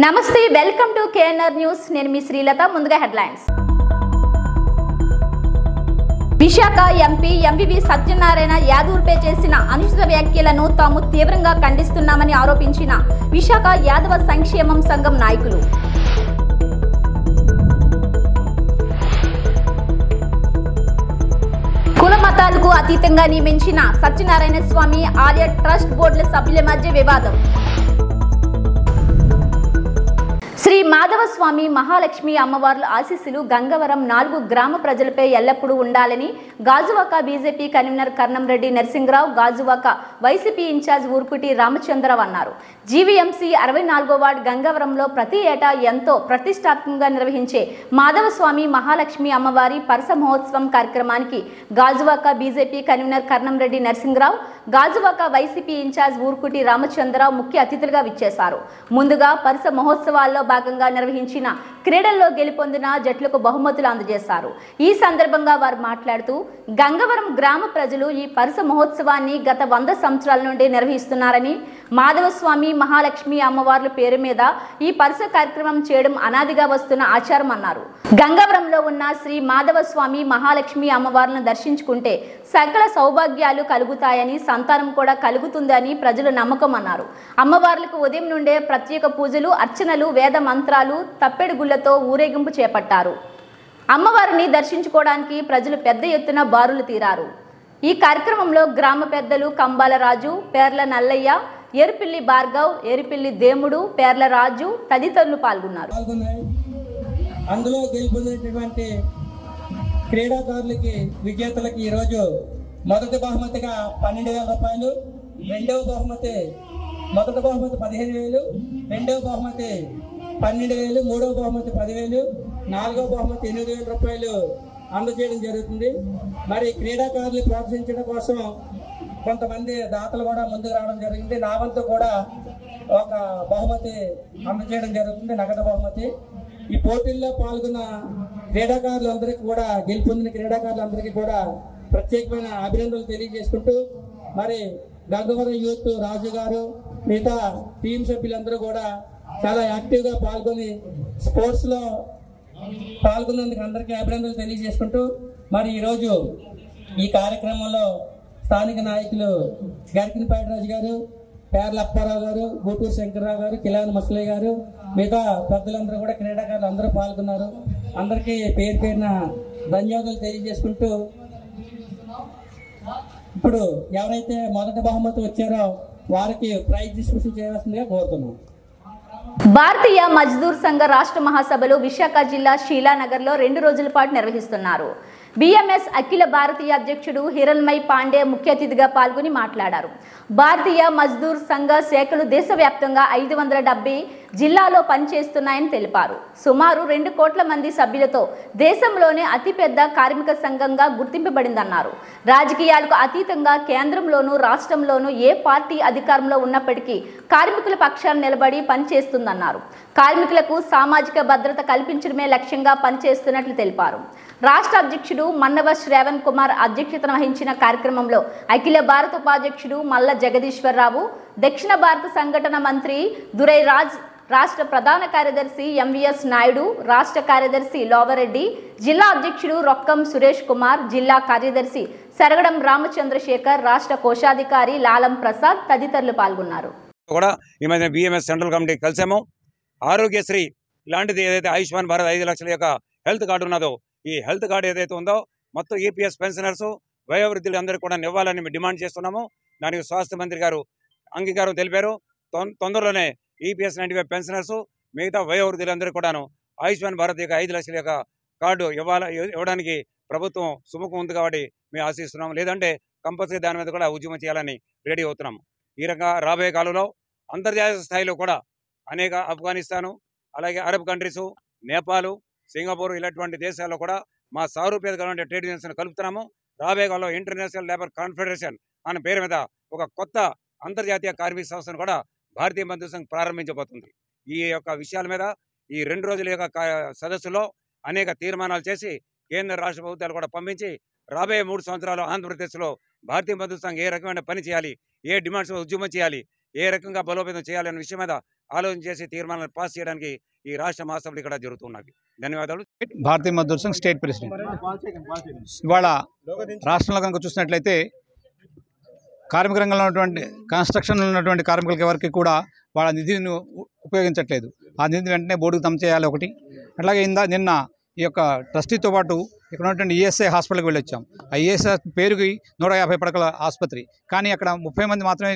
నమస్తే welcome to KNR news నేను మీ శ్రీలత ముందుగా headlines Visakha MP MVV Satyanarayana యాదవ్పై చేసిన అనుచిత వ్యాఖ్యలను తాము తీవ్రంగా ఖండిస్తున్నామని ఆరోపించిన విశాఖ యాదవ సంక్షేమం సంఘం నాయకులు కుల మతాలకు అతీతంగా నియమించిన సత్యనారాయణ స్వామి ఆలయ ట్రస్ట్ బోర్డుల సభ్యుల మధ్య వివాదం శ్రీ మాధవ స్వామి మహాలక్ష్మి అమ్మవార్ల ఆశీస్సులు గంగవరం 4 గ్రామ ప్రజలపై ఎల్లప్పుడూ ఉండాలని Gajuwaka BJP convener Karnamreddy Narasinga Rao Gajuwaka YCP incharge Urukuti Ramachandra Rao అన్నారు. జీవీఎంసీ 64వ వార్డు గంగవరంలో ప్రతి ఏటా ఎంతో ప్రతిష్టాత్మకంగా నిర్వహించే మాధవ స్వామి మహాలక్ష్మి అమ్మవారి పరస మహోత్సవం కార్యక్రమానికి Gajuwaka BJP convener Karnamreddy Narasinga Rao Gajuwaka YCP incharge Urukuti Ramachandra Rao ముఖ్య అతిథులుగా విచ్చేశారు. ముందుగా పరస మహోత్సవాల్లో భాగంగా నిర్వహించిన క్రీడల్లో గెలుపొందిన జట్లకు బహుమతులు అందజేశారు. ఈ సందర్భంగా వారు మాట్లాడుతూ గంగవరం గ్రామ ప్రజలు ఈ పరస మహోత్సవాన్ని గత 100 సంవత్సరాల నుండి నిర్వహిస్తున్నారని మాధవస్వామి మహాలక్ష్మి అమ్మవార్ల పేరు మీద ఈ పరస కార్యక్రమం చేయడం అనాదిగా వస్తున్న ఆచారం అన్నారు. గంగవరంలో ఉన్న శ్రీ మాధవస్వామి మహాలక్ష్మి అమ్మవార్లను దర్శించుకుంటే సకల సౌభాగ్యాలు కలుగుతాయని సంతానం కూడా కలుగుతుందని ప్రజలు నమ్మకం అన్నారు. అమ్మవార్లకు ఉదయం నుండే ప్రత్యేక పూజలు అర్చనలు వేద మంత్రాలు తప్పెడు గుళ్లతో ఊరేగింపు చేపట్టారు. అమ్మవారిని దర్శించుకోవడానికి ప్రజలు పెద్ద ఎత్తున బారులు తీరారు. ఈ కార్యక్రమంలో గ్రామ పెద్దలు కంబాల రాజు, పేర్ల నల్లయ్య, ఎరిపిల్లి భార్గవ్, ఎరిపిల్లి దేముడు, పేర్ల రాజు తదితరులు పాల్గొన్నారు. అందులో గెలుపొందినటువంటి క్రీడాకారులకి విజేతలకి ఈరోజు మొదటి బహుమతిగా 12,000 రూపాయలు, మొదటి బహుమతి 15,000, రెండవ బహుమతి 12,000, మూడవ బహుమతి 10,000, నాలుగవ బహుమతి 8,000 రూపాయలు అందజేయడం జరుగుతుంది. మరి క్రీడాకారులు ప్రోత్సహించడం కోసం కొంతమంది దాతలు కూడా ముందుకు రావడం జరిగింది. నా వంతు కూడా ఒక బహుమతి అందజేయడం జరుగుతుంది, నగదు బహుమతి. ఈ పోటీల్లో పాల్గొన్న క్రీడాకారులందరికీ కూడా గెలుపొందిన క్రీడాకారులందరికీ కూడా ప్రత్యేకమైన అభినందనలు తెలియజేసుకుంటూ మరి గంగవరం యూత్ రాజు గారు మిగతా టీం సభ్యులందరూ కూడా చాలా యాక్టివ్గా పాల్గొని స్పోర్ట్స్లో పాల్గొన్నందుకు అందరికీ అభినందనలు తెలియజేసుకుంటూ మరి ఈరోజు ఈ కార్యక్రమంలో స్థానిక నాయకులు గరికినపాటి రాజు గారు, పేర్ల అప్పారావు గారు, గూటూరు శంకర్రావు గారు, కిలాన్ మసలయ్య గారు, మిగతా పెద్దలందరూ కూడా క్రీడాకారులు అందరూ పాల్గొన్నారు. అందరికీ పేరు పేరున ధన్యవాదాలు తెలియజేసుకుంటూ ఇప్పుడు ఎవరైతే మొదటి బహుమతి వచ్చారో వారికి ప్రైజ్ డిస్ట్రిబ్యూషన్ చేయవలసిందిగా కోరుతున్నాం. భారతీయ మజ్దూర్ సంఘ రాష్ట్ర మహాసభలు విశాఖ జిల్లా షీలానగర్లో 2 రోజుల పాటు నిర్వహిస్తున్నారు. బిఎంఎస్ అఖిల భారతీయ అధ్యక్షుడు హిరణ్మయ్ పాండే ముఖ్య అతిథిగా పాల్గొని మాట్లాడారు. భారతీయ మజ్దూర్ సంఘ శాఖలు దేశవ్యాప్తంగా 570 జిల్లాలో పనిచేస్తున్నాయని తెలిపారు. సుమారు 2 కోట్ల మంది సభ్యులతో దేశంలోనే అతిపెద్ద కార్మిక సంఘంగా గుర్తింపబడిందన్నారు. రాజకీయాలకు అతీతంగా కేంద్రంలోనూ రాష్ట్రంలోనూ ఏ పార్టీ అధికారంలో ఉన్నప్పటికీ కార్మికుల పక్షాన నిలబడి పనిచేస్తుందన్నారు. కార్మికులకు సామాజిక భద్రత కల్పించడమే లక్ష్యంగా పనిచేస్తున్నట్లు తెలిపారు. రాష్ట్ర అధ్యక్షుడు మన్నవ శ్రావణ్ కుమార్ అధ్యక్షతన వహించిన కార్యక్రమంలో అఖిల భారత ఉపాధ్యక్షుడు మల్ల జగదీశ్వరరావు, దక్షిణ భారత సంఘటన మంత్రి దురై రాజ్, రాష్ట్ర ప్రధాన కార్యదర్శి ఎంవిఎస్ నాయుడు, రాష్ట్ర కార్యదర్శి లోవరెడ్డి, జిల్లా అధ్యక్షుడు రొక్కం సురేష్ కుమార్, జిల్లా కార్యదర్శి సరగడం రామచంద్రశేఖర్, రాష్ట్ర కోశాధికారి లాలం ప్రసాద్ తదితరులు పాల్గొన్నారు. ఈ మధ్య బిఎంఎస్ సెంట్రల్ కమిటీ కలిసాము. ఆరోగ్యశ్రీ ఇలాంటిది ఏదైతే ఆయుష్మాన్ భారత్ 5 లక్షల యొక్క హెల్త్ కార్డు ఉన్నదో ఈ హెల్త్ కార్డు ఏదైతే ఉందో మొత్తం ఈపీఎస్ పెన్షనర్స్ వయోవృద్ధులు అందరికీ కూడా ఇవ్వాలని డిమాండ్ చేస్తున్నాము. దానికి స్వాస్థ్య మంత్రి గారు అంగీకారం తెలిపారు. తొందరలోనే ఈపీఎస్ 95 పెన్షనర్స్ మిగతా వయోవృద్ధులందరికీ కూడాను ఆయుష్మాన్ భారత్ యొక్క 5 లక్షల యొక్క కార్డు ఇవ్వడానికి ప్రభుత్వం సుముఖం ఉంది కాబట్టి మేము ఆశిస్తున్నాము. లేదంటే కంపల్సరీ దాని మీద కూడా ఉద్యమం చేయాలని రెడీ అవుతున్నాము. ఈ రకంగా రాబోయే కాలంలో అంతర్జాతీయ స్థాయిలో కూడా అనేక ఆఫ్ఘనిస్తాను, అలాగే అరబ్ కంట్రీసు, నేపాల్, సింగపూర్ ఇలాంటి దేశాల్లో కూడా మా సారూప్యత ట్రేడ్ యూనియన్స్ కలుపుతున్నాము. రాబోయే కాలంలో ఇంటర్నేషనల్ లేబర్ కాన్ఫెడరేషన్ అనే పేరు మీద ఒక కొత్త అంతర్జాతీయ కార్మిక సంస్థను కూడా భారతీయ మజ్దూర్ సంఘ్ ప్రారంభించబోతుంది. ఈ యొక్క విషయాల మీద ఈ 2 రోజుల యొక్క సదస్సులో అనేక తీర్మానాలు చేసి కేంద్ర రాష్ట్ర ప్రభుత్వాలు కూడా పంపించి రాబోయే 3 సంవత్సరాలు ఆంధ్రప్రదేశ్లో భారతీయ మజ్దూర్ సంఘ్ ఏ రకమైన పని చేయాలి, ఏ డిమాండ్స్ ఉద్యమం చేయాలి, ఏ రకంగా బలోపేతం చేయాలనే విషయం మీద ఆలోచన చేసి తీర్మానాలు పాస్ చేయడానికి ఈ రాష్ట్ర మహాసభలు ఇక్కడ జరుగుతున్నవి. ధన్యవాదాలు. భారతీయ మజ్దూర్ సంఘ్ స్టేట్ ప్రెసిడెంట్. ఇవాళ రాష్ట్రంలో కనుక చూసినట్లయితే కార్మిక రంగంలో ఉన్నటువంటి కన్స్ట్రక్షన్లో ఉన్నటువంటి కార్మికులకి ఎవరికి కూడా వాళ్ళ నిధిని ఉపయోగించట్లేదు. ఆ నిధిని వెంటనే బోర్డుకు జమ చేయాలి ఒకటి. అట్లాగే నిన్న ఈ యొక్క ట్రస్టీతో పాటు ఇక్కడ ఉన్నటువంటి ఈఎస్ఐ హాస్పిటల్కి వెళ్ళొచ్చాం. ఆ ఈఎస్ఐ పేరుకి 150 పడకల ఆసుపత్రి, కానీ అక్కడ 30 మంది మాత్రమే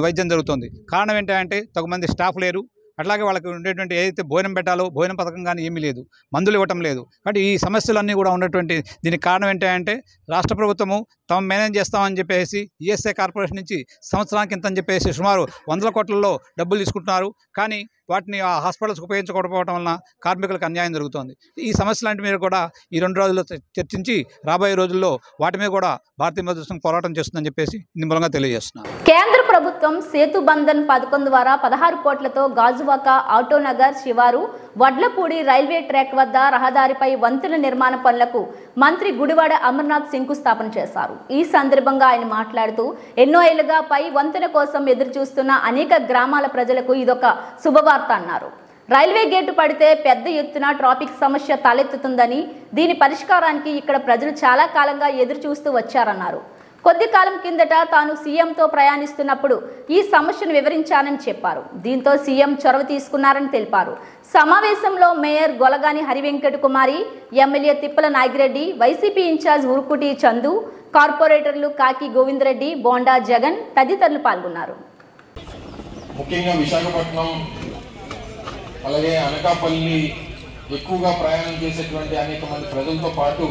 వైద్యం జరుగుతుంది. కారణం ఏంటంటే తగుమంది స్టాఫ్ లేరు. అట్లాగే వాళ్ళకి ఉండేటువంటి ఏదైతే భోజనం పెట్టాలో భోజనం పథకం కానీ ఏమీ లేదు, మందులు ఇవ్వటం లేదు. కాబట్టి ఈ సమస్యలన్నీ కూడా ఉన్నటువంటి దీనికి కారణం ఏంటంటే రాష్ట్ర ప్రభుత్వము తాము మేనేజ్ చేస్తామని చెప్పేసి ఈఎస్ఐ కార్పొరేషన్ నుంచి సంవత్సరానికి ఇంతని చెప్పేసి సుమారు 100 కోట్లలో డబ్బులు తీసుకుంటున్నారు. కానీ వాటిని ఆ హాస్పిటల్స్ ఉపయోగించకపోవడం వలన కార్మికులకు అన్యాయం జరుగుతోంది. ఈ సమస్యలాంటి మీద కూడా ఈ 2 రోజుల్లో చర్చించి రాబోయే రోజుల్లో వాటి మీద కూడా భారతీయ మజ్దూర్ సంఘ్ పోరాటం చేస్తుందని చెప్పేసి ఇందు మూలంగా తెలియజేస్తున్నాను. కేంద్ర ప్రభుత్వం సేతు బంధన్ పథకం ద్వారా 16 కోట్లతో గాజువాక, ఆటోనగర్, శివారు, వడ్లపూడి రైల్వే ట్రాక్ వద్ద రహదారిపై వంతెన నిర్మాణ పనులకు మంత్రి గుడివాడ అమర్నాథ్ శంకుస్థాపన చేశారు. ఈ సందర్భంగా ఆయన మాట్లాడుతూ ఎన్నో ఏళ్లుగా పై వంతెన కోసం ఎదురు చూస్తున్న అనేక గ్రామాల ప్రజలకు ఇదొక శుభవార్త అన్నారు. రైల్వే గేటు పడితే పెద్ద ఎత్తున ట్రాఫిక్ సమస్య తలెత్తుతుందని, దీని పరిష్కారానికి ఇక్కడ ప్రజలు చాలా కాలంగా ఎదురు చూస్తూ వచ్చారన్నారు. కొద్ది కాలం కిందట తాను సీఎంతో ప్రయాణిస్తున్నప్పుడు ఈ సమస్యను వివరించానని చెప్పారు. దీంతో సీఎం చొరవ తీసుకున్నారని తెలిపారు. సమావేశంలో మేయర్ గొలగాని హరివెంకట కుమారి, ఎమ్మెల్యే తిప్పల నాగిరెడ్డి, వైసీపీ ఇన్ఛార్జ్ ఉరుకుటి చందు, కార్పొరేటర్లు కాకి గోవిందరెడ్డి, బోండా జగన్ తదితరులు పాల్గొన్నారు. ముఖ్యంగా విశాఖపట్నం అలాగే అనకాపల్లి ఎక్కువగా ప్రయాణం చేసేటువంటి అనేక మంది ప్రజలతో పాటు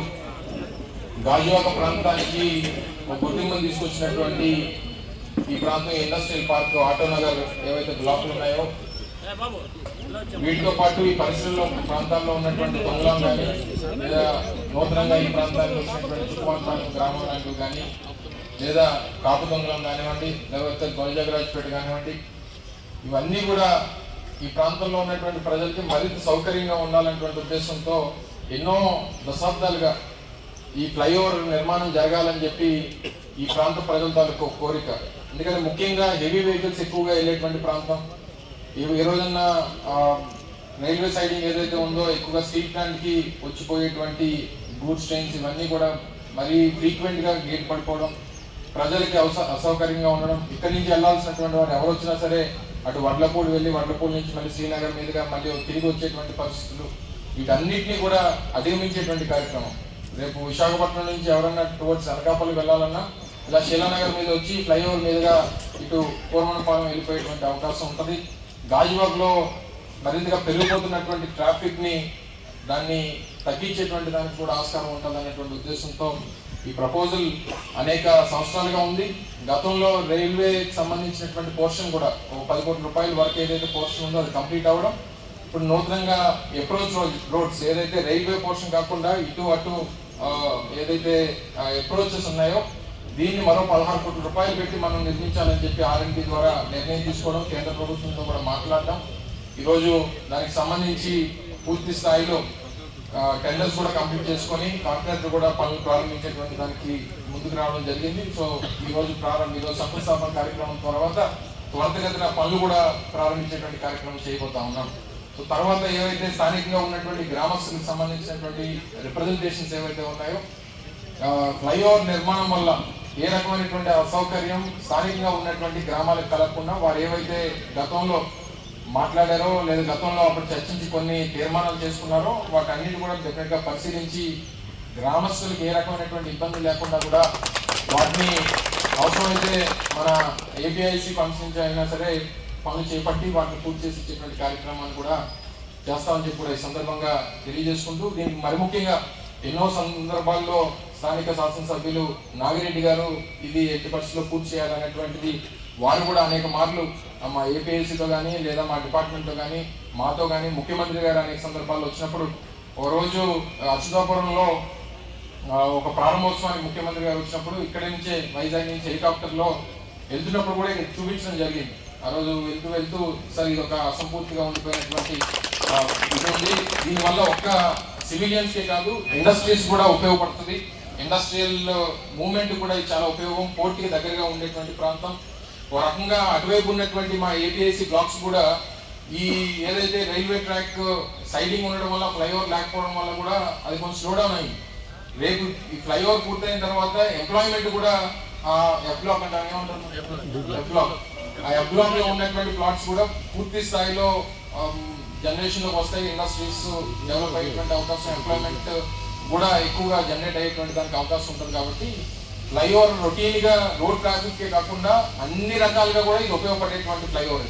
గాజువాక ప్రాంతానికి ఒక గుర్తింపును తీసుకొచ్చినటువంటి ఈ ప్రాంతం ఇండస్ట్రియల్ పార్క్, ఆటోనగర్ ఏవైతే బ్లాకులు ఉన్నాయో వీటితో పాటు ఈ పరిసరంలో ప్రాంతాల్లో ఉన్నటువంటి దొంగలం కానీ లేదా నూతనంగా ఈ ప్రాంతానికి వచ్చినటువంటి చుట్టుపక్కల గ్రామం లాంటివి కానీ లేదా కాపు దొంగలం కానివ్వండి, లేకపోతే గొలజగరాజపేట కానివ్వండి, ఇవన్నీ కూడా ఈ ప్రాంతంలో ఉన్నటువంటి ప్రజలకి మరింత సౌకర్యంగా ఉండాలనేటువంటి ఉద్దేశంతో ఎన్నో దశాబ్దాలుగా ఈ ఫ్లైఓవర్ నిర్మాణం జరగాలని చెప్పి ఈ ప్రాంత ప్రజల తాలూకు కోరిక. ఎందుకంటే ముఖ్యంగా హెవీ వెహికల్స్ ఎక్కువగా వెళ్ళేటువంటి ప్రాంతం. ఈ రోజున రైల్వే సైడింగ్ ఏదైతే ఉందో ఎక్కువగా స్టీల్ ప్లాంట్కి వచ్చిపోయేటువంటి గూడ్స్ ట్రైన్స్ ఇవన్నీ కూడా మరీ ఫ్రీక్వెంట్గా గేట్ పడిపోవడం, ప్రజలకి అసౌకర్యంగా ఉండడం, ఇక్కడి నుంచి వెళ్లాల్సినటువంటి వారు ఎవరు వచ్చినా సరే అటు వడ్లపూడి వెళ్ళి వడ్లపూడి నుంచి మళ్ళీ శ్రీనగర్ మీదుగా మళ్ళీ తిరిగి వచ్చేటువంటి పరిస్థితులు, వీటన్నిటినీ కూడా అధిగమించేటువంటి కార్యక్రమం. రేపు విశాఖపట్నం నుంచి ఎవరన్నా టువర్డ్స్ అనకాపల్లి వెళ్ళాలన్నా ఇలా శీలానగర్ మీద వచ్చి ఫ్లైఓవర్ మీదుగా ఇటు కోరమనపాలెం వెళ్ళిపోయేటువంటి అవకాశం ఉంటుంది. గాజువాకలో మరింతగా పెరిగిపోతున్నటువంటి ట్రాఫిక్ని దాన్ని తగ్గించేటువంటి దానికి కూడా ఆస్కారం ఉంటుంది అనేటువంటి ఉద్దేశంతో ఈ ప్రపోజల్ అనేక సంవత్సరాలుగా ఉంది. గతంలో రైల్వేకి సంబంధించినటువంటి పోర్షన్ కూడా ఒక 10 కోట్ల రూపాయల వరకు ఏదైతే పోర్షన్ ఉందో అది కంప్లీట్ అవ్వడం, ఇప్పుడు నూతనంగా అప్రోచ్ రోడ్స్ ఏదైతే రైల్వే పోర్షన్ కాకుండా ఇటు అటు ఏదైతే అప్రోచెస్ ఉన్నాయో దీన్ని మరో 16 కోట్ల రూపాయలు పెట్టి మనం నిర్మించాలని చెప్పి R&D ద్వారా నిర్ణయం తీసుకోవడం, కేంద్ర ప్రభుత్వంతో కూడా మాట్లాడడం, ఈరోజు దానికి సంబంధించి పూర్తి స్థాయిలో టెండర్స్ కూడా కంప్లీట్ చేసుకొని కాంట్రాక్టర్ కూడా పనులు ప్రారంభించేటువంటి దానికి ముందుకు రావడం జరిగింది. సో ఈరోజు శంకుస్థాపన కార్యక్రమం తర్వాత త్వరితగతిన పనులు కూడా ప్రారంభించేటువంటి కార్యక్రమం చేయబోతా ఉన్నాం. సో తర్వాత ఏవైతే స్థానికంగా ఉన్నటువంటి గ్రామస్తులకు సంబంధించినటువంటి రిప్రజెంటేషన్స్ ఏవైతే ఉన్నాయో ఫ్లైఓవర్ నిర్మాణం వల్ల ఏ రకమైనటువంటి అసౌకర్యం స్థానికంగా ఉన్నటువంటి గ్రామాలకు కలగకుండా వారు ఏవైతే గతంలో మాట్లాడారో లేదా గతంలో అప్పుడు చర్చించి కొన్ని తీర్మానాలు చేసుకున్నారో వాటన్నిటి కూడా డెఫినెట్గా పరిశీలించి గ్రామస్తులకు ఏ రకమైనటువంటి ఇబ్బంది లేకుండా కూడా వాటిని అవసరమైతే మన ఏపీఐసి ఫండ్స్ నుంచి అయినా సరే పనులు చేపట్టి వాటిని పూర్తి చేసి ఇచ్చేటువంటి కార్యక్రమాన్ని కూడా చేస్తామని చెప్పి కూడా ఈ సందర్భంగా తెలియజేసుకుంటూ దీనికి మరి ముఖ్యంగా ఎన్నో సందర్భాల్లో స్థానిక శాసనసభ్యులు నాగిరెడ్డి గారు ఇది ఎట్టి పరిస్థితుల్లో పూర్తి చేయాలనేటువంటిది వారు కూడా అనేక మార్లు మా ఏపీఎస్సీతో కానీ లేదా మా డిపార్ట్మెంట్తో కానీ మాతో కానీ ముఖ్యమంత్రి గారు అనేక సందర్భాల్లో వచ్చినప్పుడు ఒక రోజు అచ్యుతాపురంలో ఒక ప్రారంభోత్సవానికి ముఖ్యమంత్రి గారు వచ్చినప్పుడు ఇక్కడి నుంచే వైజాగ్ నుంచి హెలికాప్టర్లో వెళ్తున్నప్పుడు కూడా చూపించడం జరిగింది. ఆ రోజు వెళ్తూ సార్ ఇది ఒక అసంపూర్తిగా ఉండిపోయినటువంటి ఇది ఉంది, దీనివల్ల ఒక్క సివిలియన్స్కే కాదు ఇండస్ట్రీస్ కూడా ఉపయోగపడుతుంది, ఇండస్ట్రియల్ మూవ్మెంట్ కూడా చాలా ఉపయోగం, పోర్టుకి దగ్గరగా ఉండేటువంటి ప్రాంతం, ఒక రకంగా అటువైపు ఉన్నటువంటి మా ఏపీఐసి బ్లాక్స్ కూడా ఈ ఏదైతే రైల్వే ట్రాక్ సైడింగ్ ఉండడం వల్ల ఫ్లైఓవర్ లేకపోవడం వల్ల కూడా అది కొంచెం స్లో డౌన్ అయింది. రేపు ఈ ఫ్లైఓవర్ పూర్తయిన తర్వాత ఎంప్లాయ్మెంట్ కూడా ఎఫ్ బ్లాక్ అంటే ఎఫ్ బ్లాక్ ఆ ఎఫ్ బ్లాక్ లో ఉన్నటువంటి ప్లాట్స్ కూడా పూర్తి స్థాయిలో జనరేషన్లోకి వస్తాయి. ఇండస్ట్రీస్ డెవలప్ అయ్యేటువంటి అవకాశం, ఎంప్లాయ్మెంట్ కూడా ఎక్కువగా జనరేట్ అయ్యేటువంటి దానికి అవకాశం ఉంటుంది. కాబట్టి ఫ్లైఓవర్ రొటీన్ గా రోడ్ ట్రాఫిక్ కాకుండా అన్ని రకాలుగా కూడా ఇది ఉపయోగపడేటువంటి ఫ్లైఓవర్.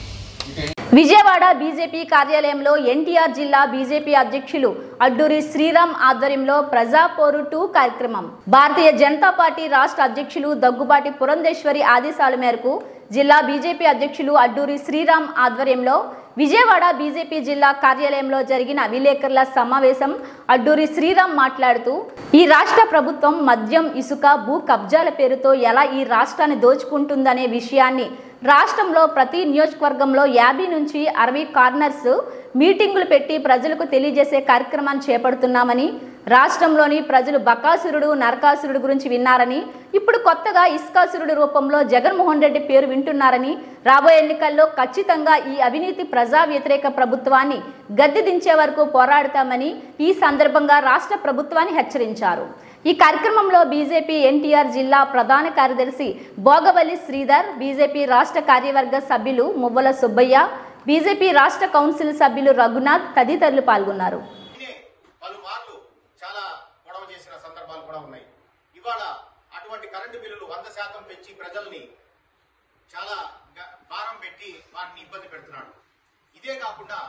విజయవాడ బీజేపీ కార్యాలయంలో ఎన్టీఆర్ జిల్లా బీజేపీ అధ్యక్షులు అడ్డూరి శ్రీరామ్ ఆధ్వర్యంలో ప్రజాపోరు 2 కార్యక్రమం. భారతీయ జనతా పార్టీ రాష్ట్ర అధ్యక్షులు దగ్గుబాటి పురంధేశ్వరి ఆదేశాల మేరకు జిల్లా బీజేపీ అధ్యక్షులు అడ్డూరి శ్రీరామ్ ఆధ్వర్యంలో విజయవాడ బీజేపీ జిల్లా కార్యాలయంలో జరిగిన విలేకరుల సమావేశం. అడ్డూరి శ్రీరామ్ మాట్లాడుతూ, ఈ రాష్ట్ర ప్రభుత్వం మద్యం, ఇసుక, భూ కబ్జాల పేరుతో ఎలా ఈ రాష్ట్రాన్ని దోచుకుంటుందనే విషయాన్ని రాష్ట్రంలో ప్రతి నియోజకవర్గంలో 50 నుంచి 60 కార్నర్స్ మీటింగులు పెట్టి ప్రజలకు తెలియజేసే కార్యక్రమాన్ని చేపడుతున్నామని, రాష్ట్రంలోని ప్రజలు బకాసురుడు, నరకాసురుడు గురించి విన్నారని, ఇప్పుడు కొత్తగా ఇస్కాసురుడు రూపంలో జగన్మోహన్ రెడ్డి పేరు వింటున్నారని, రాబోయే ఎన్నికల్లో ఖచ్చితంగా ఈ అవినీతి ప్రజా వ్యతిరేక ప్రభుత్వాన్ని గద్దె దించే వరకు పోరాడతామని ఈ సందర్భంగా రాష్ట్ర ప్రభుత్వాన్ని హెచ్చరించారు. ఈ కార్యక్రమంలో బీజేపీ ఎన్టీఆర్ జిల్లా ప్రధాన కార్యదర్శి భోగవల్లి శ్రీధర్, బీజేపీ రాష్ట్ర కార్యవర్గ సభ్యులు మువ్వల సుబ్బయ్య, బీజేపీ రాష్ట్ర కౌన్సిల్ సభ్యులు రఘునాథ్ తదితరులు పాల్గొన్నారు. పలుమార్లు చాలా గొడవ చేసిన సందర్భాలు కూడా ఉన్నాయి. ఇవాళ అటువంటి కరెంటు బిల్లులు 100% పెంచి ప్రజల్ని చాలా భారం పెట్టి వారిని ఇబ్బంది పెడుతున్నాడు. ఇదే కాకుండా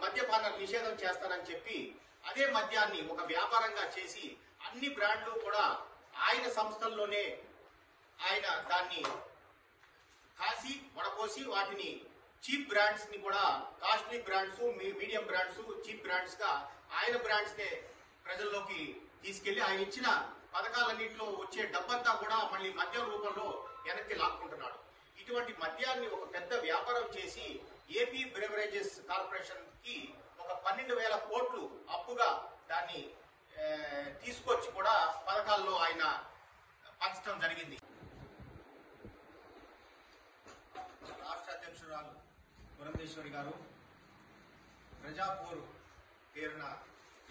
మద్యపాన నిషేధం చేస్తానని చెప్పి అదే మద్యాన్ని ఒక వ్యాపారంగా చేసి అన్ని బ్రాండ్లు కూడా ఆయన సంస్థల్లోనే ఆయన దాన్ని కాసి వడపోసి వాటిని చీప్ బ్రాండ్స్ ని కూడా costly brands, medium brands, cheap brands గా ఆయన బ్రాండ్స్ నే ప్రజల్లోకి తీసుకెళ్లి ఆయన ఇచ్చిన పథకాలన్నింటిలో వచ్చే డబ్బంతా కూడా మళ్ళీ మద్యం రూపంలో వెనక్కి లాక్కుంటున్నాడు. ఇటువంటి మద్యాన్ని ఒక పెద్ద వ్యాపారం చేసి ఏపీ బ్రెవరేజెస్ కార్పొరేషన్ కి ఒక 12,000 కోట్లు అప్పుగా దాన్ని తీసుకొచ్చి కూడా పథకాల్లో ఆయన పంచడం జరిగింది. రాష్ట్ర అధ్యక్షురాలు పురంధేశ్వరి గారు ప్రజాపోరు పేరున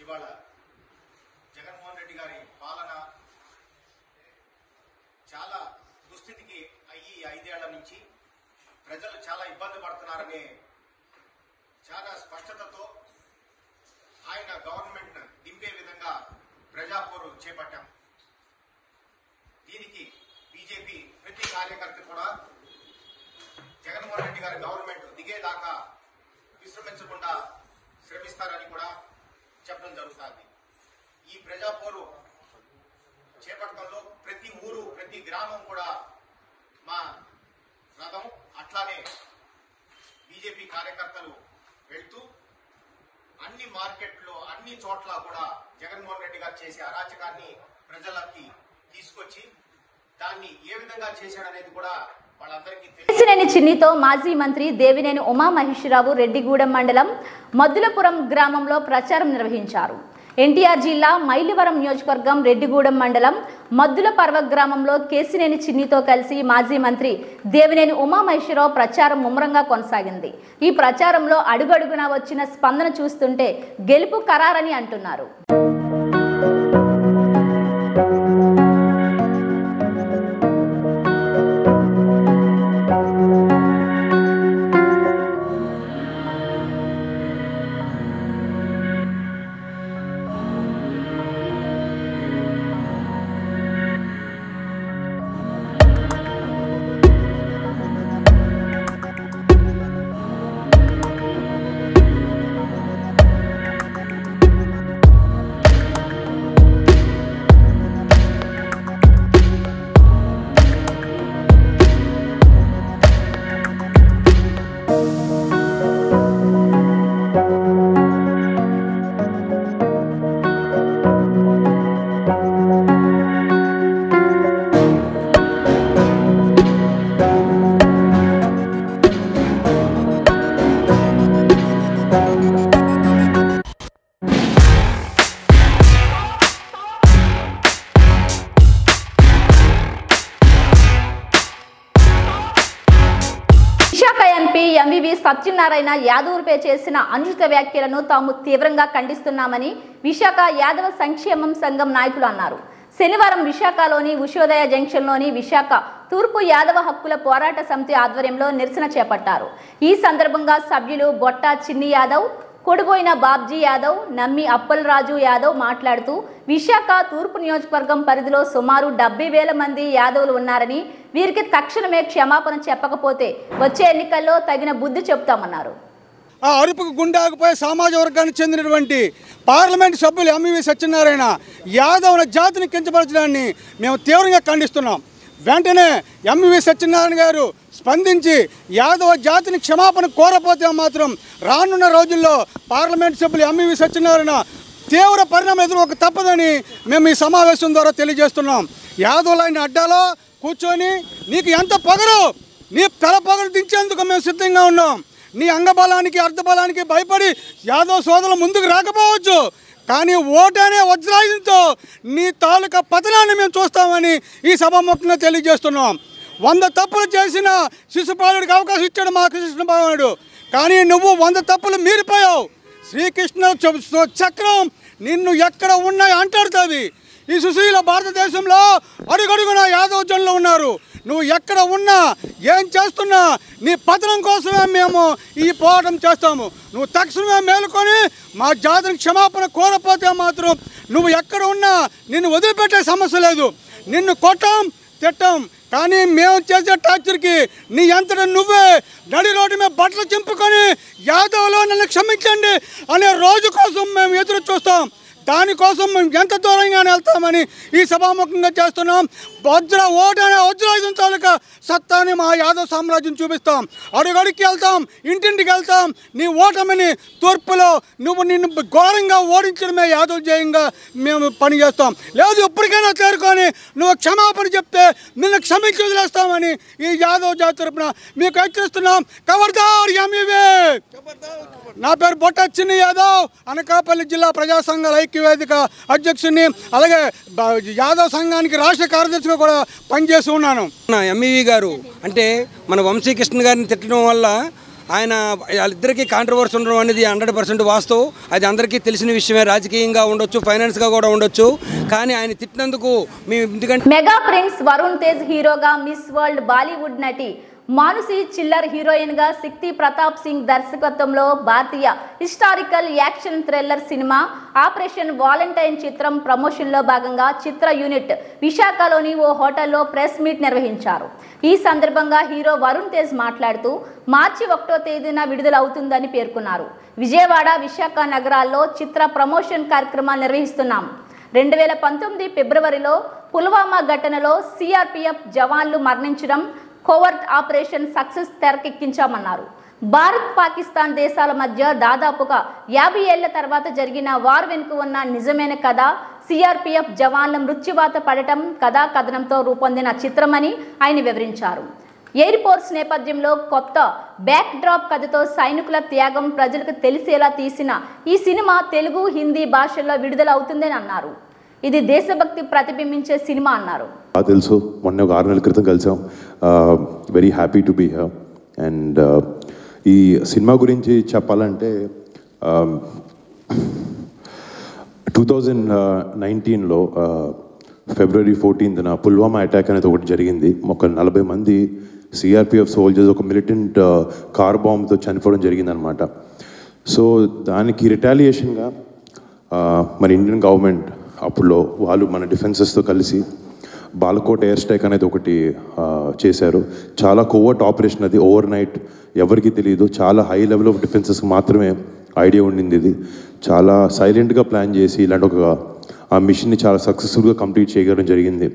ఇవాళ జగన్మోహన్ రెడ్డి గారి పాలన చాలా దుస్థితికి అయ్యి 5 ఏళ్ల నుంచి ప్రజలు చాలా ఇబ్బంది పడుతున్నారనే చాలా స్పష్టతతో ఆయన గవర్నమెంట్ దింపే విధంగా ప్రజాపోరు చేపట్టాం. దీనికి బీజేపీ ప్రతి కార్యకర్త కూడా జగన్మోహన్ రెడ్డి గారి గవర్నమెంట్ దిగేదాకా విశ్రమించకుండా శ్రమిస్తారని కూడా చెప్పడం జరుగుతుంది. ఈ ప్రజాపోరు చేపట్టడంలో ప్రతి ఊరు, ప్రతి గ్రామం కూడా మా రథం, అట్లానే బీజేపీ కార్యకర్తలు వెళ్తూ అన్ని మార్కెట్లో అన్ని చోట్ల కూడా జగన్మోహన్ రెడ్డి గారు చేసే అరాచకాన్ని ప్రజలకి తీసుకొచ్చి దాన్ని ఏ విధంగా చేశాడనేది కూడా వాళ్ళందరికీ కేసినేని చిన్నితో మాజీ మంత్రి దేవినేని ఉమామహేశ్వరరావు రెడ్డిగూడెం మండలం మద్దులపురం గ్రామంలో ప్రచారం నిర్వహించారు. ఎన్టీఆర్ జిల్లా మైలవరం నియోజకవర్గం రెడ్డిగూడెం మండలం మద్దులపర్వ గ్రామంలో కేసినేని చిన్నితో కలిసి మాజీ మంత్రి దేవినేని ఉమామహేశ్వరరావు ప్రచారం ముమ్మరంగా కొనసాగింది. ఈ ప్రచారంలో అడుగడుగునా వచ్చిన స్పందన చూస్తుంటే గెలుపు ఖరారని అంటున్నారు. సత్యనారాయణ యాదవ్పై చేసిన అనుచిత వ్యాఖ్యలను తాము తీవ్రంగా ఖండిస్తున్నామని విశాఖ యాదవ సంక్షేమం సంఘం నాయకులు అన్నారు. శనివారం విశాఖలోని ఉషోదయ జంక్షన్లోని విశాఖ తూర్పు యాదవ హక్కుల పోరాట సమితి ఆధ్వర్యంలో నిరసన చేపట్టారు. ఈ సందర్భంగా సభ్యులు బొట్ట చిన్ని యాదవ్, కొడుబోయిన బాబ్జీ యాదవ్, నమ్మి అప్పలరాజు యాదవ్ మాట్లాడుతూ విశాఖ తూర్పు నియోజకవర్గం పరిధిలో సుమారు 70,000 మంది యాదవులు ఉన్నారని, వీరికి తక్షణమే క్షమాపణ చెప్పకపోతే వచ్చే ఎన్నికల్లో తగిన బుద్ధి చెప్తామన్నారు. ఆ అరుపుకు గుండాకుపోయే సామాజిక వర్గానికి చెందినటువంటి పార్లమెంట్ సభ్యులు ఎంవి సత్యనారాయణ యాదవుల జాతిని కించపరచడాన్ని మేము తీవ్రంగా ఖండిస్తున్నాం. వెంటనే ఎంవి సత్యనారాయణ గారు స్పందించి యాదవ జాతిని క్షమాపణ కోరపోతే మాత్రం రానున్న రోజుల్లో పార్లమెంట్ సభ్యులు ఎంవి సత్యనారాయణ తీవ్ర పరిణామం ఎదుర్కోక తప్పదని మేము ఈ సమావేశం ద్వారా తెలియజేస్తున్నాం. యాదవులైన అడ్డాలో కూర్చొని నీకు ఎంత పొగరు, నీ తల పొగరు దించేందుకు మేము సిద్ధంగా ఉన్నాం. నీ అంగబలానికి అర్ధబలానికి భయపడి యాదవ్ సోదరులు ముందుకు రాకపోవచ్చు, కానీ ఓటు అనే వజ్రాయుధంతో నీ తాలూకా పతనాన్ని మేము చూస్తామని ఈ సభాముఖంగా తెలియజేస్తున్నాం. 100 తప్పులు చేసిన శిశుపాలుడికి అవకాశం ఇచ్చాడు మా కృష్ణ భగవానుడు, కానీ నువ్వు 100 తప్పులు మీరిపోయావు. శ్రీకృష్ణ చక్రం నిన్ను ఎక్కడ ఉన్నాయి అంటాడుతుంది. ఈ సుశీల భారతదేశంలో అడుగడుగున యాదవ జనులు ఉన్నారు. నువ్వు ఎక్కడ ఉన్నా ఏం చేస్తున్నా నీ పతనం కోసమే మేము ఈ పోరాటం చేస్తాము. నువ్వు తక్షణమే మేలుకొని మా జాతిని క్షమాపణ కోరపోతే మాత్రం నువ్వు ఎక్కడ ఉన్నా నిన్ను వదిలిపెట్టే సమస్య లేదు. నిన్ను కొట్టాం తిట్టాం, కానీ మేము చేసే టార్చర్కి నీ అంతటా నువ్వే నడి రోడ్డు మీద బట్టలు చింపుకొని యాదవ్లో నన్ను క్షమించండి అనే రోజు కోసం మేము ఎదురు చూస్తాం. దానికోసం మేము ఎంత దూరంగానే వెళ్తామని ఈ సభాముఖంగా చేస్తున్నాం. ఓటు అనే వజ్రాయుధం తాలూకా సత్తాని మా యాదవ్ సామ్రాజ్యం చూపిస్తాం. అడుగడుక్కి వెళ్తాం, ఇంటింటికి వెళ్తాం. నీ ఓటమిని తూర్పులో నిన్ను ఘోరంగా ఓడించడమే యాదవ్ జయంగా మేము పనిచేస్తాం. లేదు ఇప్పటికైనా చేరుకొని నువ్వు క్షమాపణ చెప్తే నిన్ను క్షమించి వదిలేస్తామని ఈ యాదవ్ జాతి తరపున మీకు హెచ్చరిస్తున్నాం. ఖబర్దార్ ఎంఈవీ. నా పేరు బొట్ట చిన్ని యాదవ్, అనకాపల్లి జిల్లా ప్రజా సంఘాల ఐక్యవేదిక అధ్యక్షుడిని, అలాగే యాదవ్ సంఘానికి రాష్ట్ర కార్యదర్శిగా కూడా పనిచేస్తూ ఉన్నాను. ఎంఈవీ గారు అంటే మన వంశీకృష్ణ గారిని తిట్టడం వల్ల ఆయన వాళ్ళిద్దరికీ కాంట్రవర్సీ ఉండడం అనేది 100% వాస్తవం. అది అందరికీ తెలిసిన విషయమే. రాజకీయంగా ఉండొచ్చు, ఫైనాన్స్గా కూడా ఉండొచ్చు, కానీ ఆయన తిట్టినందుకు మేము ఎందుకంటే మెగా ప్రిన్స్ వరుణ్ తేజ్ హీరోగా మిస్ వరల్డ్ బాలీవుడ్ నటి మానుసి చిల్లర్ హీరోయిన్ గా శక్తి ప్రతాప్ సింగ్ దర్శకత్వంలో భారతీయ historical action thriller cinema Operation Valentine చిత్రం ప్రమోషన్ లో భాగంగా చిత్ర యూనిట్ విశాఖలోని ఓ హోటల్లో ప్రెస్ మీట్ నిర్వహించారు. ఈ సందర్భంగా హీరో వరుణ్ తేజ్ మాట్లాడుతూ మార్చి 1వ తేదీన విడుదలవుతుందని పేర్కొన్నారు. విజయవాడ, విశాఖ నగరాల్లో చిత్ర ప్రమోషన్ కార్యక్రమాలు నిర్వహిస్తున్నాం. 2019 ఫిబ్రవరిలో పుల్వామా ఘటనలో సిఆర్పిఎఫ్ జవాన్లు మరణించడం, కోవర్ట్ ఆపరేషన్ సక్సెస్ తెరకెక్కించామన్నారు. భారత్, పాకిస్తాన్ దేశాల మధ్య దాదాపుగా 50 ఏళ్ల తర్వాత జరిగిన వార్ వెనుక ఉన్న నిజమైన కథ, సిఆర్పిఎఫ్ జవాన్ల మృత్యువాత పడటం కథా కథనంతో రూపొందిన చిత్రమని ఆయన వివరించారు. ఎయిర్ ఫోర్స్ నేపథ్యంలో కొత్త బ్యాక్ డ్రాప్ కథతో సైనికుల త్యాగం ప్రజలకు తెలిసేలా తీసిన ఈ సినిమా తెలుగు, హిందీ భాషల్లో విడుదల అవుతుందని అన్నారు. ఇది దేశభక్తి ప్రతిబింబించే సినిమా అన్నారు. తెలుసు, మొన్న ఒక 6 నెలల క్రితం కలిసాం. Very happy to be here. And ఈ సినిమా గురించి చెప్పాలంటే 2019లో ఫిబ్రవరి 14న పుల్వామా అటాక్ అనేది ఒకటి జరిగింది. ఒక 40 మంది సిఆర్పిఎఫ్ సోల్జర్స్ ఒక మిలిటెంట్ కార్ బాంబ్తో చనిపోవడం జరిగిందనమాట. సో దానికి రిటాలియేషన్గా మన ఇండియన్ గవర్నమెంట్ అప్పుడులో వాళ్ళు మన డిఫెన్సెస్తో కలిసి బాలకోట్ ఎయిర్ స్ట్రైక్ అనేది ఒకటి చేశారు. చాలా కోవర్ట్ ఆపరేషన్ అది. ఓవర్ నైట్ ఎవరికి తెలియదు, చాలా హై లెవెల్ ఆఫ్ డిఫెన్సెస్కి మాత్రమే ఐడియా ఉండింది. ఇది చాలా సైలెంట్గా ప్లాన్ చేసి ఇలాంటి ఒక ఆ మిషన్ని చాలా సక్సెస్ఫుల్గా కంప్లీట్ చేయడం జరిగింది.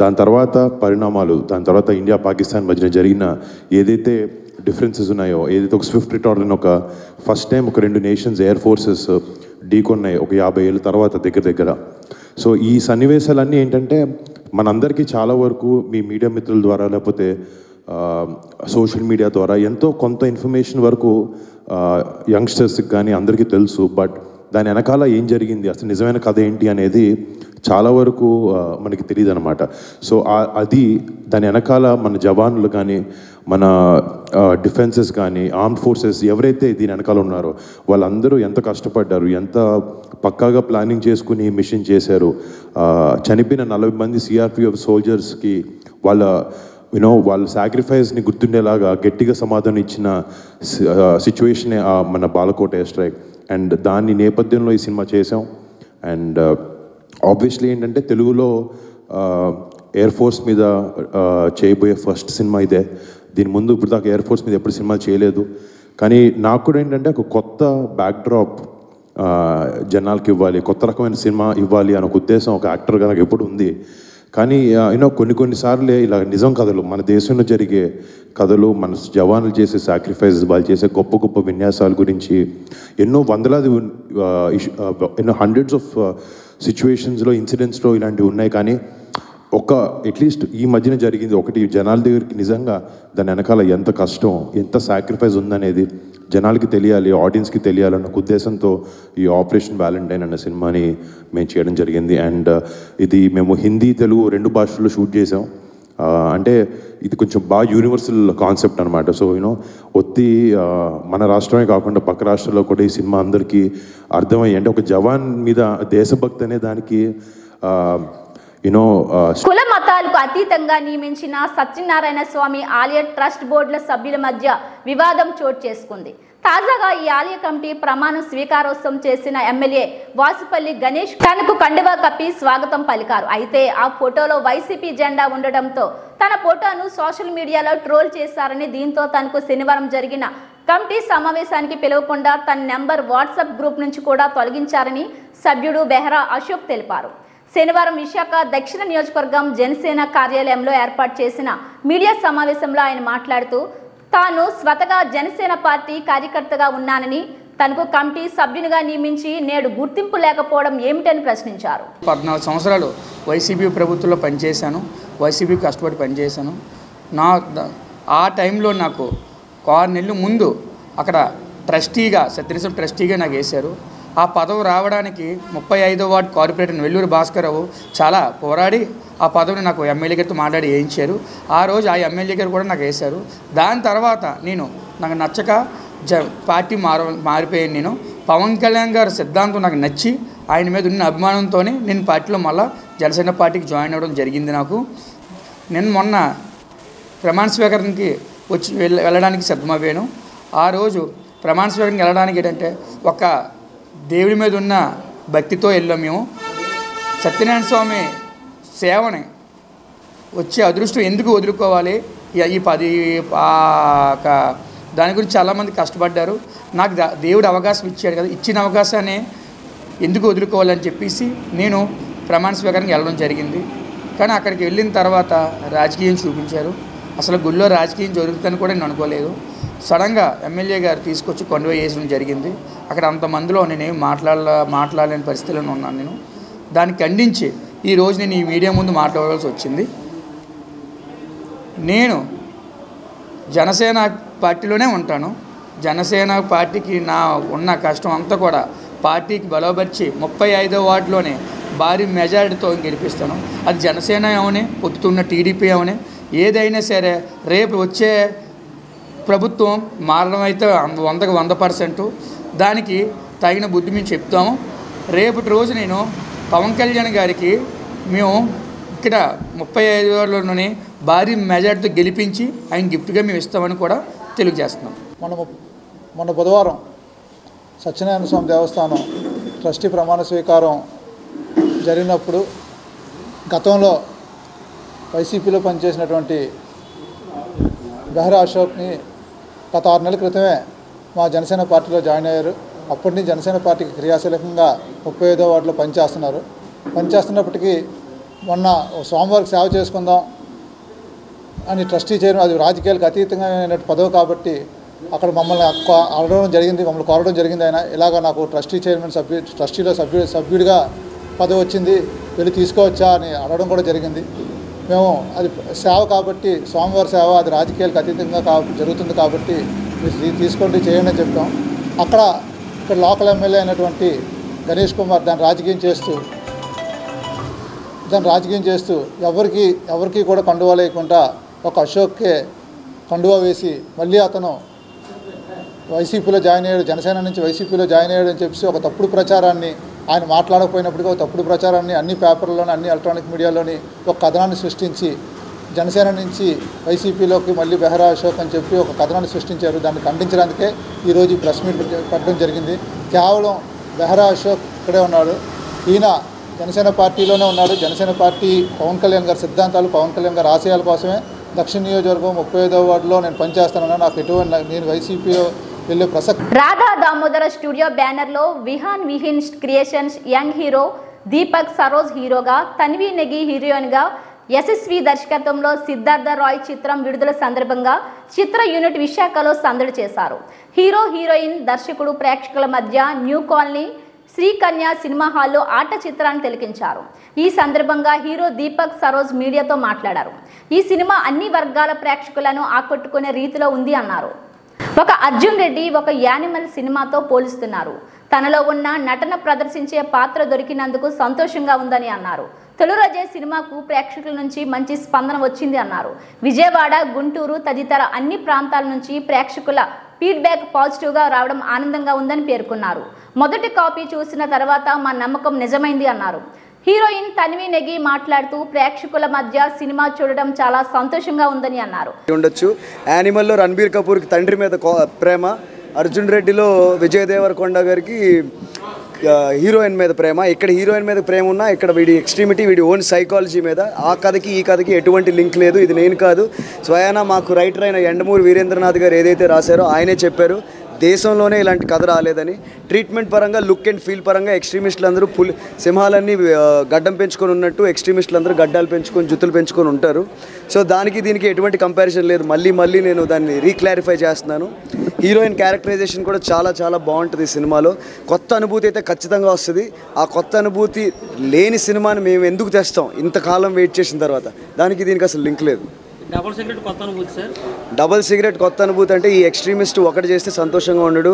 దాని తర్వాత పరిణామాలు, దాని తర్వాత ఇండియా పాకిస్తాన్ మధ్యన జరిగిన ఏదైతే డిఫరెన్సెస్ ఉన్నాయో, ఏదైతే ఒక స్విఫ్ట్ రిటార్ట్ అని ఒక ఫస్ట్ టైం ఒక 2 నేషన్స్ ఎయిర్ ఫోర్సెస్ ఢీకొన్నాయి ఒక 50 ఏళ్ళ తర్వాత దగ్గర. సో ఈ సన్నివేశాలన్నీ ఏంటంటే మనందరికీ చాలా వరకు మీ మీడియా మిత్రుల ద్వారా లేకపోతే సోషల్ మీడియా ద్వారా ఎంతో కొంత ఇన్ఫర్మేషన్ వరకు యంగ్స్టర్స్కి కానీ అందరికీ తెలుసు. బట్ దాని వెనకాల ఏం జరిగింది, అసలు నిజమైన కథ ఏంటి అనేది చాలా వరకు మనకి తెలియదు అనమాట. సో అది దాని వెనకాల మన జవాన్లు కానీ, మన డిఫెన్సెస్ కానీ, ఆర్మ్డ్ ఫోర్సెస్ ఎవరైతే దీని వెనకాల ఉన్నారో వాళ్ళందరూ ఎంత కష్టపడ్డారు, ఎంత పక్కాగా ప్లానింగ్ చేసుకుని మిషన్ చేశారు. చనిపోయిన 40 మంది సిఆర్పిఎఫ్ సోల్జర్స్కి వాళ్ళ సాక్రిఫైస్ని గుర్తుండేలాగా గట్టిగా సమాధానం ఇచ్చిన సిచ్యువేషనే మన బాలకోట ఎయిర్ స్ట్రైక్. అండ్ దాని నేపథ్యంలో ఈ సినిమా చేసాం. అండ్ ఆబ్వియస్లీ ఏంటంటే తెలుగులో ఎయిర్ ఫోర్స్ మీద చేయబోయే ఫస్ట్ సినిమా ఇదే. దీని ముందు ఇప్పుడు దాకా ఎయిర్ ఫోర్స్ మీద ఎప్పుడు సినిమా చేయలేదు. కానీ నాకు కూడా ఏంటంటే ఒక కొత్త బ్యాక్డ్రాప్ జనాలకి ఇవ్వాలి, కొత్త రకమైన సినిమా ఇవ్వాలి అనే ఒక ఉద్దేశం ఒక యాక్టర్గా నాకు ఎప్పుడు ఉంది. కానీ కొన్నిసార్లు ఇలా నిజం కథలు, మన దేశంలో జరిగే కథలు, మన జవాన్లు చేసే సాక్రిఫైస్, వాళ్ళు చేసే గొప్ప గొప్ప విన్యాసాల గురించి ఎన్నో వందలాది ఎన్నో హండ్రెడ్స్ ఆఫ్ సిచ్యువేషన్స్లో, ఇన్సిడెంట్స్లో ఇలాంటివి ఉన్నాయి. కానీ అట్లీస్ట్ ఈ మధ్యన జరిగింది ఒకటి జనాల దగ్గరికి నిజంగా దాని వెనకాల ఎంత కష్టం, ఎంత సాక్రిఫైస్ ఉందనేది జనాలకి తెలియాలి, ఆడియన్స్కి తెలియాలన్న ఉద్దేశంతో ఈ ఆపరేషన్ వ్యాలంటైన్ అన్న సినిమాని మేము చేయడం జరిగింది. అండ్ ఇది మేము హిందీ, తెలుగు 2 భాషల్లో షూట్ చేసాం. అంటే ఇది కొంచెం బాగా యూనివర్సల్ కాన్సెప్ట్ అనమాట. సో మన రాష్ట్రమే కాకుండా పక్క రాష్ట్రాల్లో కూడా ఈ సినిమా అందరికీ అర్థమయ్యి, అంటే ఒక జవాన్ మీద దేశభక్తి అనే దానికి కుల మతాలకు అతీతంగా నియమించిన సత్యనారాయణ స్వామి ఆలయ ట్రస్ట్ బోర్డుల సభ్యుల మధ్య వివాదం చోటు చేసుకుంది. తాజాగా ఈ ఆలయ కమిటీ ప్రమాణ స్వీకారోత్సవం చేసిన ఎమ్మెల్యే వాసుపల్లి గణేష్ తనకు కండువా కప్పి స్వాగతం పలికారు. అయితే ఆ ఫోటోలో వైసీపీ జెండా ఉండడంతో తన ఫోటోను సోషల్ మీడియాలో ట్రోల్ చేశారని, దీంతో తనకు శనివారం జరిగిన కమిటీ సమావేశానికి పిలవకుండా తన నెంబర్ వాట్సాప్ గ్రూప్ నుంచి కూడా తొలగించారని సభ్యుడు బెహ్రా అశోక్ తెలిపారు. శనివారం విశాఖ దక్షిణ నియోజకవర్గం జనసేన కార్యాలయంలో ఏర్పాటు చేసిన మీడియా సమావేశంలో ఆయన మాట్లాడుతూ తాను స్వతగా జనసేన పార్టీ కార్యకర్తగా ఉన్నానని, తనకు కమిటీ సభ్యునిగా నియమించి నేడు గుర్తింపు లేకపోవడం ఏమిటని ప్రశ్నించారు. 14 సంవత్సరాలు వైసీపీ ప్రభుత్వంలో పనిచేశాను, వైసీపీ కష్టపడి పనిచేశాను. ఆ టైంలో నాకు 6 నెలల ముందు అక్కడ ట్రస్టీగా, సత్యనిసం ట్రస్టీగా నాకు వేశారు. ఆ పదవి రావడానికి 35వ వార్డు కార్పొరేటర్ వెల్లూరు భాస్కరరావు చాలా పోరాడి ఆ పదవిని నాకు ఎమ్మెల్యే గారితో మాట్లాడి వేయించారు. ఆ రోజు ఆ ఎమ్మెల్యే గారు కూడా నాకు వేశారు. దాని తర్వాత నాకు నచ్చక పార్టీ మారిపోయాను. నేను పవన్ కళ్యాణ్ గారి సిద్ధాంతం నాకు నచ్చి ఆయన మీద ఉన్న అభిమానంతోనే నేను పార్టీలో మళ్ళీ జనసేన పార్టీకి జాయిన్ అవ్వడం జరిగింది. నేను మొన్న ప్రమాణ స్వీకారానికి వెళ్ళడానికి సిద్ధమయ్యాను. ఆ రోజు ప్రమాణ స్వీకారానికి వెళ్ళడానికి ఏంటంటే ఒక దేవుడి మీద ఉన్న భక్తితో వెళ్ళాం. మేము సత్యనారాయణ స్వామి సేవని వచ్చే అదృష్టం ఎందుకు వదులుకోవాలి, దాని గురించి చాలామంది కష్టపడ్డారు. నాకు దేవుడు అవకాశం ఇచ్చాడు కదా, ఇచ్చిన అవకాశాన్ని ఎందుకు వదులుకోవాలని చెప్పేసి నేను ప్రమాణ స్వీకారానికి వెళ్ళడం జరిగింది. కానీ అక్కడికి వెళ్ళిన తర్వాత రాజకీయం చూపించారు. అసలు గుళ్ళో రాజకీయం జరుగుతుందని కూడా నేను అనుకోలేదు. సడన్గా ఎమ్మెల్యే గారు తీసుకొచ్చి కొండవ వేసడం జరిగింది. అక్కడ అంతమందిలో నేనేం మాట్లాడలేని పరిస్థితిలో ఉన్నాను. నేను దాన్ని ఖండించి ఈరోజు నేను ఈ మీడియా ముందు మాట్లాడాల్సి వచ్చింది. నేను జనసేన పార్టీలోనే ఉంటాను. జనసేన పార్టీకి ఉన్న కష్టం అంతా కూడా పార్టీకి బలపరిచి 35వ వార్డులోనే భారీ మెజారిటీతో గెలిపిస్తాను. అది జనసేన అవనే, పొత్తుతున్న టీడీపీ అవనే, ఏదైనా సరే రేపు వచ్చే ప్రభుత్వం మారడం అయితే 100కి 100%. దానికి తగిన బుద్ధి మేము చెప్తాము. రేపటి రోజు నేను పవన్ కళ్యాణ్ గారికి మేము ఇక్కడ 35 వార్డులోనే భారీ మెజార్టీతో గెలిపించి ఆయన గిఫ్ట్గా మేము ఇస్తామని కూడా తెలియజేస్తున్నాం. మొన్న బుధవారం సత్యనారాయణ స్వామి దేవస్థానం ట్రస్టీ ప్రమాణ స్వీకారం జరిగినప్పుడు గతంలో వైసీపీలో పనిచేసినటువంటి బెహ్రా అశోక్ని గత 6 నెలల క్రితమే మా జనసేన పార్టీలో జాయిన్ అయ్యారు. అప్పటి నుంచి జనసేన పార్టీకి క్రియాశీలకంగా 35వ వార్డులో పనిచేస్తున్నప్పటికీ మొన్న స్వామివారికి సేవ చేసుకుందాం అని ట్రస్టీ చైర్మన్, అది రాజకీయాలకు అతీతంగా పదవి కాబట్టి అక్కడ మమ్మల్ని కోరడం జరిగింది. ఆయన ఇలాగ నాకు ట్రస్టీలో సభ్యుడిగా పదవి వచ్చింది, వెళ్ళి తీసుకోవచ్చా అని అడగడం కూడా జరిగింది. మేము అది సేవ కాబట్టి, స్వామివారి సేవ అది రాజకీయాలకు అతీతంగా జరుగుతుంది కాబట్టి మీరు తీసుకోండి, చేయండి అని చెప్పాం. ఇక్కడ లోకల్ ఎమ్మెల్యే అయినటువంటి గణేష్ కుమార్ దాన్ని రాజకీయం చేస్తూ దాన్ని రాజకీయం చేస్తూ ఎవరికి కూడా కండువా లేకుండా ఒక అశోక్కే కండువా వేసి మళ్ళీ అతను వైసీపీలో జాయిన్ అయ్యాడు, జనసేన నుంచి వైసీపీలో జాయిన్ అయ్యాడు అని చెప్పి ఒక తప్పుడు ప్రచారాన్ని, ఆయన మాట్లాడకపోయినప్పటికీ ఒక తప్పుడు ప్రచారాన్ని అన్ని పేపర్లోని అన్ని ఎలక్ట్రానిక్ మీడియాలోని ఒక కథనాన్ని సృష్టించి జనసేన నుంచి వైసీపీలోకి మళ్ళీ బెహరా అశోక్ అని చెప్పి ఒక కథనాన్ని సృష్టించారు. దాన్ని ఖండించడానికే ఈరోజు ఈ ప్రెస్ మీట్ పెట్టడం జరిగింది. కేవలం బెహరా అశోక్ ఇక్కడే ఉన్నాడు, ఈయన జనసేన పార్టీలోనే ఉన్నాడు. జనసేన పార్టీ పవన్ కళ్యాణ్ గారి సిద్ధాంతాలు, పవన్ కళ్యాణ్ గారి ఆశయాల కోసమే దక్షిణ నియోజకవర్గం 35వ వార్డులో నేను పనిచేస్తానన్నా, నాకు ఎటువంటి నేను వైసీపీ వెళ్ళే ప్రసక్తి. రాధా దామోదర స్టూడియో బ్యానర్లో Vihaan creations young hero Deepak Saroj హీరోగా, తన్వి నెగి హీరోయిన్గా, యశస్వి దర్శకత్వంలో సిద్ధార్థ రాయ్ చిత్రం విడుదల సందర్భంగా చిత్ర యూనిట్ విశాఖలో సందడి చేశారు. హీరో హీరోయిన్, దర్శకుడు ప్రేక్షకుల మధ్య న్యూ కాలనీ శ్రీకన్య సినిమా హాల్లో ఆట చిత్రాన్ని తిలకించారు. ఈ సందర్భంగా హీరో దీపక్ సరోజ్ మీడియాతో మాట్లాడారు. ఈ సినిమా అన్ని వర్గాల ప్రేక్షకులను ఆకట్టుకునే రీతిలో ఉంది అన్నారు. ఒక అర్జున్ రెడ్డి ఒక యానిమల్ సినిమాతో పోలుస్తున్నారు. తనలో ఉన్న నటన ప్రదర్శించే పాత్ర దొరికినందుకు సంతోషంగా ఉందని అన్నారు. తొలి రోజే సినిమాకు ప్రేక్షకుల నుంచి మంచి స్పందన వచ్చింది అన్నారు. విజయవాడ, గుంటూరు తదితర అన్ని ప్రాంతాల నుంచి ప్రేక్షకుల ఫీడ్బ్యాక్ పాజిటివ్గా రావడం ఆనందంగా ఉందని పేర్కొన్నారు. మొదటి కాపీ చూసిన తర్వాత మా నమ్మకం నిజమైంది అన్నారు. హీరోయిన్ తన్వి నెగి మాట్లాడుతూ ప్రేక్షకుల మధ్య సినిమా చూడడం చాలా సంతోషంగా ఉందని అన్నారు. ఉండొచ్చు యానిమల్లో రణబీర్ కపూర్కి తండ్రి మీద ప్రేమ, అర్జున్ రెడ్డిలో విజయ్ దేవరకొండ గారికి హీరోయిన్ మీద ప్రేమ. ఇక్కడ హీరోయిన్ మీద ప్రేమ ఉన్నా ఇక్కడ వీడి ఎక్స్ట్రీమిటీ, వీడి ఓన్ సైకాలజీ మీద. ఆ కథకి ఈ కథకి ఎటువంటి లింక్ లేదు. ఇది నేను కాదు, స్వయానా మాకు రైటర్ అయిన యండమూరి వీరేంద్రనాథ్ గారు ఏదైతే రాశారో ఆయనే చెప్పారు దేశంలోనే ఇలాంటి కథ రాలేదని. ట్రీట్మెంట్ పరంగా, లుక్ అండ్ ఫీల్ పరంగా ఎక్స్ట్రీమిస్టులు అందరూ సింహాలన్నీ గడ్డం పెంచుకొని ఉన్నట్టు ఎక్స్ట్రీమిస్టులు అందరూ గడ్డాలు పెంచుకొని జుత్తులు పెంచుకొని ఉంటారు. సో దానికి దీనికి ఎటువంటి కంపారిజన్ లేదు. మళ్ళీ నేను దాన్ని రీక్లారిఫై చేస్తున్నాను. హీరోయిన్ క్యారెక్టరైజేషన్ కూడా చాలా చాలా బాగుంటుంది సినిమాలో. కొత్త అనుభూతి అయితే ఖచ్చితంగా వస్తుంది. ఆ కొత్త అనుభూతి లేని సినిమాని మేము ఎందుకు తెస్తాం ఇంతకాలం వెయిట్ చేసిన తర్వాత? దానికి దీనికి అసలు లింక్ లేదు. డబుల్ సిగరెట్ కొత్త అనుభూతి సార్. డబుల్ సిగరెట్ కొత్త అనుభూతి అంటే ఈ ఎక్స్ట్రీమిస్ట్ ఒకటి చేస్తే సంతోషంగా ఉండడు,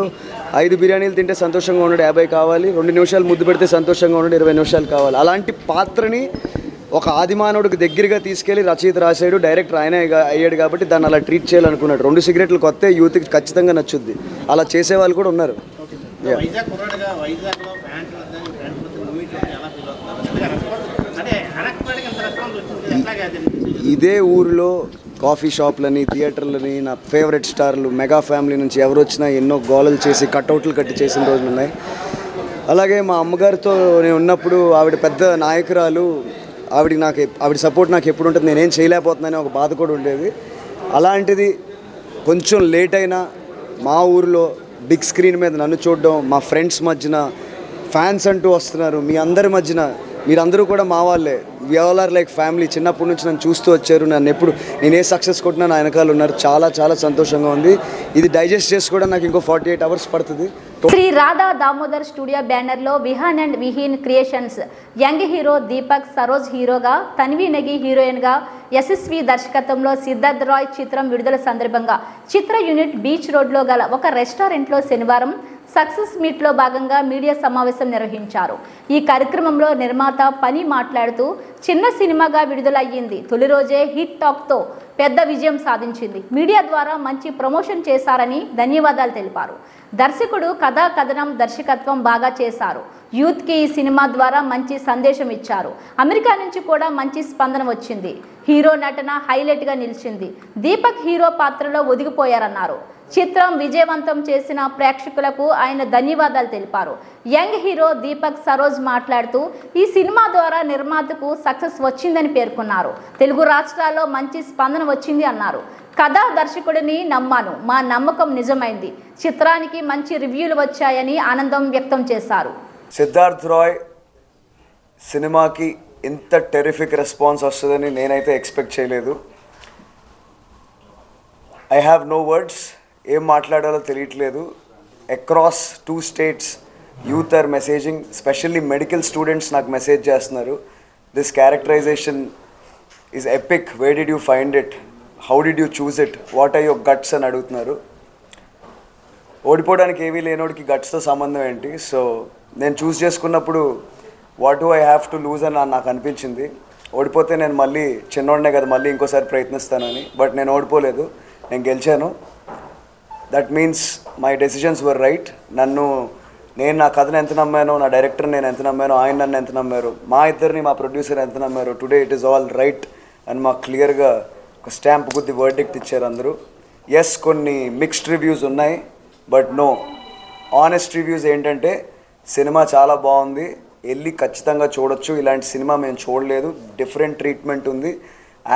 5 బిర్యానీలు తింటే సంతోషంగా ఉండడు, 50 కావాలి, 2 నిమిషాలు ముద్దు పెడితే సంతోషంగా ఉండడు, 20 నిమిషాలు కావాలి. అలాంటి పాత్రని ఒక ఆదిమానవుడికి దగ్గరగా తీసుకెళ్లి రచయిత రాశాడు, డైరెక్టర్ ఆయన అయ్యాడు కాబట్టి దాన్ని అలా ట్రీట్ చేయాలనుకున్నాడు. 2 సిగరెట్లు కొత్త యూత్కి ఖచ్చితంగా నచ్చుద్ది. అలా చేసే వాళ్ళు కూడా ఉన్నారు. ఇదే ఊరిలో కాఫీ షాప్లని, థియేటర్లని, నా ఫేవరెట్ స్టార్లు, మెగా ఫ్యామిలీ నుంచి ఎవరు వచ్చినా ఎన్నో గోలలు చేసి కట్అవుట్లు కట్టి చేసిన రోజులు ఉన్నాయి. అలాగే మా అమ్మగారితో నేను ఉన్నప్పుడు ఆవిడ పెద్ద నాయకురాలు, ఆవిడ సపోర్ట్ నాకు ఎప్పుడు ఉంటుంది, నేనేం చేయలేకపోతున్నానని ఒక బాధ కూడా ఉండేది. అలాంటిది కొంచెం లేట్ అయినా మా ఊరిలో బిగ్ స్క్రీన్ మీద నన్ను చూడడం, మా ఫ్రెండ్స్ మధ్యన ఫ్యాన్స్ అంటూ వస్తున్నారు, మీ అందరి మధ్యన మీరందరూ కూడా మా వాళ్ళే, we all are like family. చిన్నప్పటి నుంచి నన్ను చూస్తూ వచ్చారు, నేను ఏ సక్సెస్ కొట్టినా నా వెనకాల ఉన్నారు. చాలా చాలా సంతోషంగా ఉంది. ఇది డైజెస్ట్ చేసుకోవడం నాకు ఇంకో 48 అవర్స్ పడుతుంది. శ్రీ రాధా దామోదర్ స్టూడియో బ్యానర్లో Vihaan creations young hero Deepak Saroj హీరోగా, తన్వి నెగి హీరోయిన్గా, యశస్వి దర్శకత్వంలో సిద్ధార్థ రాయ్ చిత్రం విడుదల సందర్భంగా చిత్ర యూనిట్ బీచ్ రోడ్లో గల ఒక రెస్టారెంట్లో శనివారం సక్సెస్ మీట్లో భాగంగా మీడియా సమావేశం నిర్వహించారు. ఈ కార్యక్రమంలో నిర్మాత పని మాట్లాడుతూ చిన్న సినిమాగా విడుదలయ్యింది, తొలి రోజే హిట్ టాక్తో పెద్ద విజయం సాధించింది, మీడియా ద్వారా మంచి ప్రమోషన్ చేశారని ధన్యవాదాలు తెలిపారు. దర్శకుడు కథా కథనం దర్శకత్వం బాగా చేశారు. యూత్కి ఈ సినిమా ద్వారా మంచి సందేశం ఇచ్చారు. అమెరికా నుంచి కూడా మంచి స్పందన వచ్చింది. హీరో నటన హైలైట్గా నిలిచింది. దీపక్ హీరో పాత్రలో ఒదిగిపోయారన్నారు. చిత్రం విజయవంతం చేసిన ప్రేక్షకులకు ఆయన ధన్యవాదాలు తెలిపారు. యంగ్ హీరో దీపక్ సరోజ్ మాట్లాడుతూ ఈ సినిమా ద్వారా నిర్మాతకు సక్సెస్ వచ్చిందని పేర్కొన్నారు. తెలుగు రాష్ట్రాల్లో మంచి స్పందన వచ్చింది అన్నారు. కథా దర్శకుడిని నమ్మాను, మా నమ్మకం నిజమైంది, చిత్రానికి మంచి రివ్యూలు వచ్చాయని ఆనందం వ్యక్తం చేశారు. సిద్ధార్థ్ రాయ్ సినిమాకి ఇంత టెరిఫిక్ రెస్పాన్స్ వస్తుందని నేనైతే ఎక్స్పెక్ట్ చేయలేదు. ఐ హ్యావ్ నో వర్డ్స్, ఏం మాట్లాడాలో తెలియట్లేదు. Across 2 states youth are messaging, specially medical students నాకు మెసేజ్ చేస్తున్నారు. This characterisation is epic, where did you find it, how did you choose it, what are your guts అని అడుగుతున్నారు. ఓడిపోవడానికి ఏమీ లేనోడికి గట్స్తో సంబంధం ఏంటి? సో నేను చూస్ చేసుకున్నప్పుడు what do I have to lose అని నాకు అనిపించింది. ఓడిపోతే నేను మళ్ళీ చిన్నోడినే కదా, మళ్ళీ ఇంకోసారి ప్రయత్నిస్తానని. బట్ నేను ఓడిపోలేదు, నేను గెలిచాను. That means my decisions were right. నేను నా కథను ఎంత నమ్మానో, నా డైరెక్టర్ని నేను ఎంత నమ్మానో, ఆయన నన్ను ఎంత నమ్మారు, మా ఇద్దరిని మా ప్రొడ్యూసర్ ఎంత నమ్మారు, today it is all right అని మాకు క్లియర్గా ఒక స్టాంప్ గుద్ది వర్డిక్ట్ ఇచ్చారు అందరూ. ఎస్, కొన్ని మిక్స్డ్ రివ్యూస్ ఉన్నాయి, బట్ నో, ఆనెస్ట్ రివ్యూస్ ఏంటంటే సినిమా చాలా బాగుంది, వెళ్ళి ఖచ్చితంగా చూడొచ్చు, ఇలాంటి సినిమా మేము చూడలేదు, డిఫరెంట్ ట్రీట్మెంట్ ఉంది,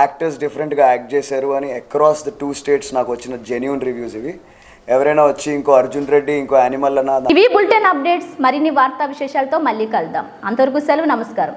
యాక్టర్స్ డిఫరెంట్గా యాక్ట్ చేశారు అని అక్రాస్ ద 2 states నాకు వచ్చిన జెన్యూన్ రివ్యూస్ ఇవి. ఎవరైనా వచ్చి ఇంకో అర్జున్ రెడ్డి, ఇంకో యానిమల్ అన్న. ఇవి బులెటిన్ అప్డేట్స్. మరిన్ని వార్తా విశేషాలతో మళ్ళీ కలుద్దాం. అంతవరకు సెలవు, నమస్కారం.